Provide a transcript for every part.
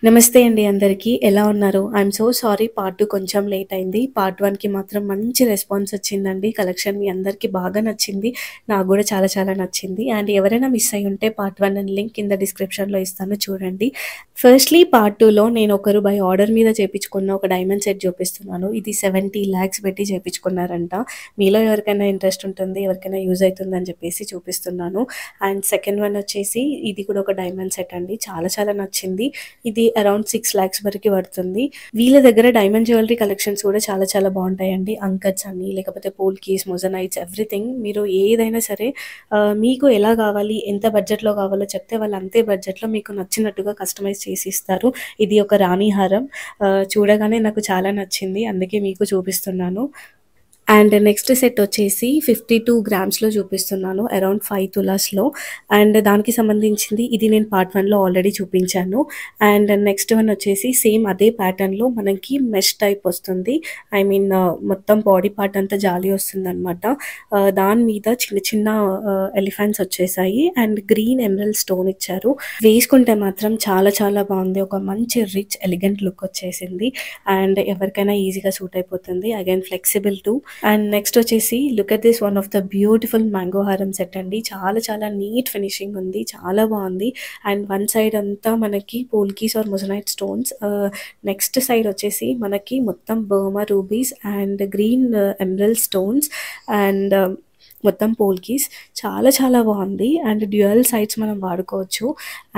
నమస్తే అండి అందరికీ. ఎలా ఉన్నారు? ఐయామ్ సో సారీ పార్ట్ 2 కొంచెం లేట్ అయింది. పార్ట్ 1కి మాత్రం మంచి రెస్పాన్స్ వచ్చిందండి. కలెక్షన్ మీ అందరికీ బాగా నచ్చింది. నాకు గూడా చాలా చాలా నచ్చింది. అండ్ ఎవరైనా మిస్ అయ్యి ఉంటే పార్ట్ 1 అని లింక్ కింద డిస్క్రిప్షన్‌లో ఇస్తాను చూడండి. ఫస్ట్‌లీ పార్ట్ 2లో నేను ఒకరు బై ఆర్డర్ మీద చేపించుకున్న ఒక డైమండ్ సెట్ చూపిస్తున్నాను. ఇది 70 లాక్స్ పెట్టి చేపించుకున్నారంట. మీలో ఎవరికైనా ఇంట్రెస్ట్ ఉంటుంది, ఎవరికైనా యూజ్ అయితుందని చెప్పేసి చూపిస్తున్నాను. అండ్ సెకండ్ వన్ వచ్చేసి ఇది కూడా ఒక డైమండ్ సెట్ అండి. చాలా చాలా నచ్చింది. ఇది అరౌండ్ 6 లాక్స్ వరకు పడుతుంది. వీళ్ళ దగ్గర డైమండ్ జ్యువెలరీ కలెక్షన్స్ కూడా చాలా చాలా బాగుంటాయండి. అంకట్స్ అని లేకపోతే పోల్కీస్, మొజనైట్స్ ఎవ్రీథింగ్ మీరు ఏదైనా సరే మీకు ఎలా కావాలి, ఎంత బడ్జెట్లో కావాలో చెప్తే వాళ్ళు అంతే బడ్జెట్లో మీకు నచ్చినట్టుగా కస్టమైజ్ చేసి ఇస్తారు. ఇది ఒక రాణి హారం. చూడగానే నాకు చాలా నచ్చింది, అందుకే మీకు చూపిస్తున్నాను. అండ్ నెక్స్ట్ సెట్ వచ్చేసి 52 గ్రామ్స్‌లో చూపిస్తున్నాను. అరౌండ్ 5 తులాస్‌లో. అండ్ దానికి సంబంధించింది ఇది నేను పార్ట్ 1లో ఆల్రెడీ చూపించాను. అండ్ నెక్స్ట్ వన్ వచ్చేసి సేమ్ అదే ప్యాటర్న్‌లో మనకి మెష్ టైప్ వస్తుంది. ఐ మీన్ మొత్తం బాడీ పార్ట్ అంతా జాలీ వస్తుందనమాట. దాని మీద చిన్న చిన్న ఎలిఫెంట్స్ వచ్చేసాయి. అండ్ గ్రీన్ ఎమరల్డ్ స్టోన్ ఇచ్చారు. వేసుకుంటే మాత్రం చాలా చాలా బాగుంది. ఒక మంచి రిచ్ ఎలిగెంట్ లుక్ వచ్చేసింది. అండ్ ఎవరికైనా ఈజీగా సూట్ అయిపోతుంది. Again flexible too. And next వచ్చేసి look at this one of the beautiful mango హారం సెట్ అండి. చాలా చాలా నీట్ ఫినిషింగ్ ఉంది, చాలా బాగుంది. అండ్ వన్ సైడ్ అంతా మనకి polkis or moissanite stones, next side వచ్చేసి మనకి మొత్తం Burma rubies and green emerald stones and మొత్తం పోల్కీస్. చాలా చాలా బాగుంది. అండ్ డ్యూయల్ సైడ్స్ మనం వాడుకోవచ్చు.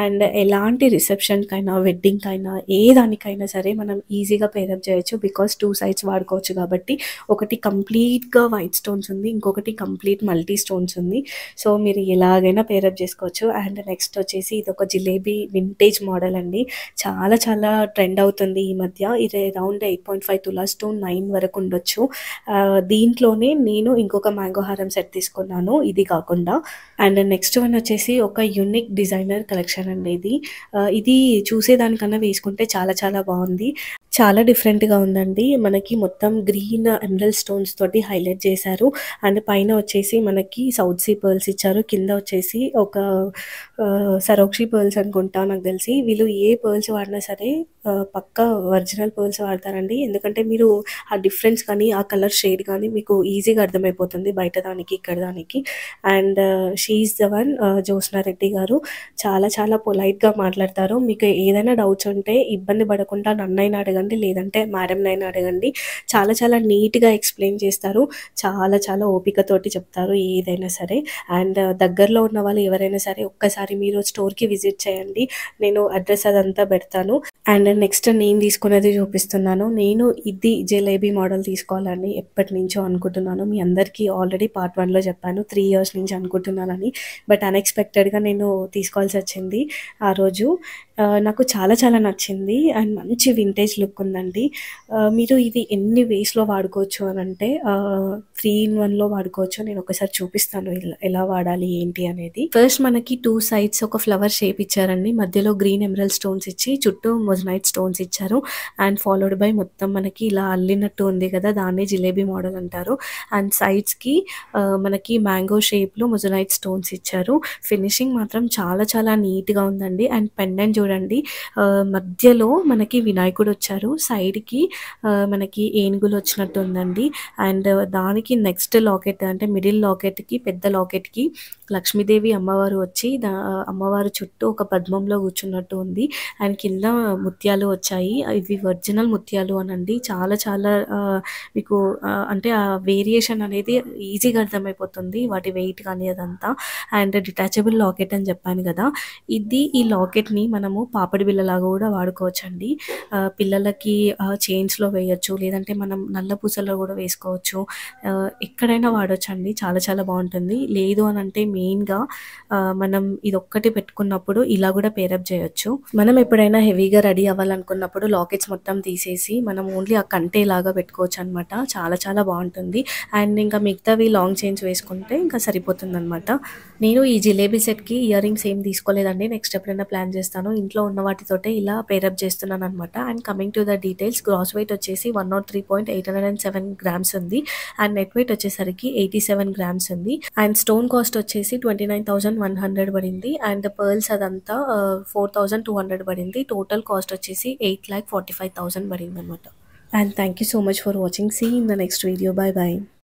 అండ్ ఎలాంటి రిసెప్షన్కైనా, వెడ్డింగ్కైనా, ఏ దానికైనా సరే మనం ఈజీగా పేరప్ చేయొచ్చు. బికాస్ 2 సైడ్స్ వాడుకోవచ్చు కాబట్టి. ఒకటి కంప్లీట్గా వైట్ స్టోన్స్ ఉంది, ఇంకొకటి కంప్లీట్ మల్టీ స్టోన్స్ ఉంది. సో మీరు ఎలాగైనా పేరప్ చేసుకోవచ్చు. అండ్ నెక్స్ట్ వచ్చేసి ఇది ఒక జిలేబీ వింటేజ్ మోడల్ అండి. చాలా చాలా ట్రెండ్ అవుతుంది ఈ మధ్య. ఇది అరౌండ్ 8.5 తులాస్ టు 9 వరకు ఉండొచ్చు. దీంట్లోనే నేను ఇంకొక మ్యాంగో హారం సెట్ తీసుకున్నాను ఇది కాకుండా. అండ్ నెక్స్ట్ వన్ వచ్చేసి ఒక యూనిక్ డిజైనర్ కలెక్షన్ అండి. ఇది చూసేదానికన్నా వేసుకుంటే చాలా చాలా బాగుంది. చాలా డిఫరెంట్గా ఉందండి. మనకి మొత్తం గ్రీన్ ఎమరల్డ్ స్టోన్స్ తోటి హైలైట్ చేశారు. అండ్ పైన వచ్చేసి మనకి సౌత్ సీ పర్ల్స్ ఇచ్చారు. కింద వచ్చేసి ఒక సరోక్షి పర్ల్స్ అనుకుంటా నాకు తెలిసి. వీళ్ళు ఏ పర్ల్స్ వాడినా సరే పక్కా ఒరిజినల్ పర్ల్స్ వాడతారండి. ఎందుకంటే మీరు ఆ డిఫరెన్స్ కానీ, ఆ కలర్ షేడ్ కానీ మీకు ఈజీగా అర్థమైపోతుంది బయట దానికి ఇక్కడ దానికి. And she is the one Jyotsna Reddy garu. చాలా చాలా పొలైట్గా మాట్లాడతారు. మీకు ఏదైనా డౌట్స్ ఉంటే ఇబ్బంది పడకుండా నన్నైనా అడగండి, లేదంటే మేడంనైనా అడగండి. చాలా చాలా నీట్గా ఎక్స్ప్లెయిన్ చేస్తారు. చాలా చాలా ఓపికతోటి చెప్తారు ఏదైనా సరే. అండ్ దగ్గరలో ఉన్న వాళ్ళు ఎవరైనా సరే ఒక్కసారి మీరు స్టోర్కి విజిట్ చేయండి. నేను అడ్రస్ అదంతా పెడతాను. అండ్ నెక్స్ట్ నేను తీసుకున్నది చూపిస్తున్నాను. నేను ఇది జిలేబీ మోడల్ తీసుకోవాలని ఎప్పటి నుంచో అనుకుంటున్నాను. మీ అందరికీ ఆల్రెడీ పార్ట్ 1లో చెప్పాను 3 ఇయర్స్ నుంచి అనుకుంటున్నానని. బట్ అన్ఎక్స్పెక్టెడ్గా నేను తీసుకోవాల్సి వచ్చింది ఆ రోజు. నాకు చాలా చాలా నచ్చింది. అండ్ మంచి వింటేజ్ లుక్ ఉందండి. మీరు ఇది ఎన్ని వేస్లో వాడుకోవచ్చు అని అంటే 3 in 1లో వాడుకోవచ్చు. నేను ఒకసారి చూపిస్తాను ఎలా వాడాలి ఏంటి అనేది. ఫస్ట్ మనకి 2 సైడ్స్ ఒక ఫ్లవర్ షేప్ ఇచ్చారండి. మధ్యలో గ్రీన్ ఎమరల్డ్ స్టోన్స్ ఇచ్చి చుట్టూ మొజనైట్ స్టోన్స్ ఇచ్చారు. అండ్ ఫాలోడ్ బై మొత్తం మనకి ఇలా అల్లినట్టు ఉంది కదా, దాన్ని జిలేబీ మోడల్ అంటారు. అండ్ సైడ్స్కి మనకి మ్యాంగో షేప్లో మొజనైట్ స్టోన్స్ ఇచ్చారు. ఫినిషింగ్ మాత్రం చాలా చాలా నీట్గా ఉందండి. అండ్ పెండెంట్ చూడండి, మధ్యలో మనకి వినాయకుడు వచ్చారు, సైడ్కి మనకి ఏనుగులు వచ్చినట్టు ఉందండి. అండ్ దానికి నెక్స్ట్ లాకెట్ అంటే మిడిల్ లాకెట్కి, పెద్ద లాకెట్కి లక్ష్మీదేవి అమ్మవారు వచ్చి అమ్మవారు చుట్టూ ఒక పద్మంలో కూర్చున్నట్టు ఉంది. అండ్ కింద ముత్యాలు వచ్చాయి. ఇవి ఒరిజినల్ ముత్యాలు అనండి. చాలా చాలా మీకు అంటే ఆ వేరియేషన్ అనేది ఈజీగా అర్థమైపోతుంది, వాటి వెయిట్ కానీ అదంతా. అండ్ డిటాచబుల్ లాకెట్ అని చెప్పాను కదా, ఈ లాకెట్ని మనము పాపడి బిళ్ళలాగా కూడా వాడుకోవచ్చండి. పిల్లలకి చైన్స్లో వేయచ్చు, లేదంటే మనం నల్ల పూసలో కూడా వేసుకోవచ్చు. ఎక్కడైనా వాడచ్చు అండి. చాలా చాలా బాగుంటుంది. లేదు అని అంటే మెయిన్గా మనం ఇదొక్కటి పెట్టుకున్నప్పుడు ఇలా కూడా పేరప్ చేయొచ్చు. మనం ఎప్పుడైనా హెవీగా రెడీ అవ్వాలనుకున్నప్పుడు లాకెట్స్ మొత్తం తీసేసి మనం ఓన్లీ ఆ కంటే లాగా పెట్టుకోవచ్చు అనమాట. చాలా చాలా బాగుంటుంది. అండ్ ఇంకా మిగతావి లాంగ్ చైన్స్ వేసుకుంటే ఇంకా సరిపోతుంది అనమాట. నేను ఈ జిలేబీ సెట్కి ఇయర్ రింగ్స్ ఏం తీసుకోలేదండి. నెక్స్ట్ ఎప్పుడైనా ప్లాన్ చేస్తాను. ఇంట్లో ఉన్న వాటితోటే ఇలా పేరప్ చేస్తున్నాను అనమాట. And coming to the details. Gross weight వచ్చేసి 103.807 గ్రామ్స్ ఉంది. అండ్ నెట్ వెయిట్ వచ్చేసరికి 87 గ్రామ్స్ ఉంది. అండ్ స్టోన్ కాస్ట్ వచ్చేసి 29,100 పడింది. అండ్ పర్ల్స్ అదంతా 4,200 పడింది. టోటల్ కాస్ట్ వచ్చేసి 8,45,000 పడింది అనమాట. And thank you so much for watching. See you in the next video. Bye bye.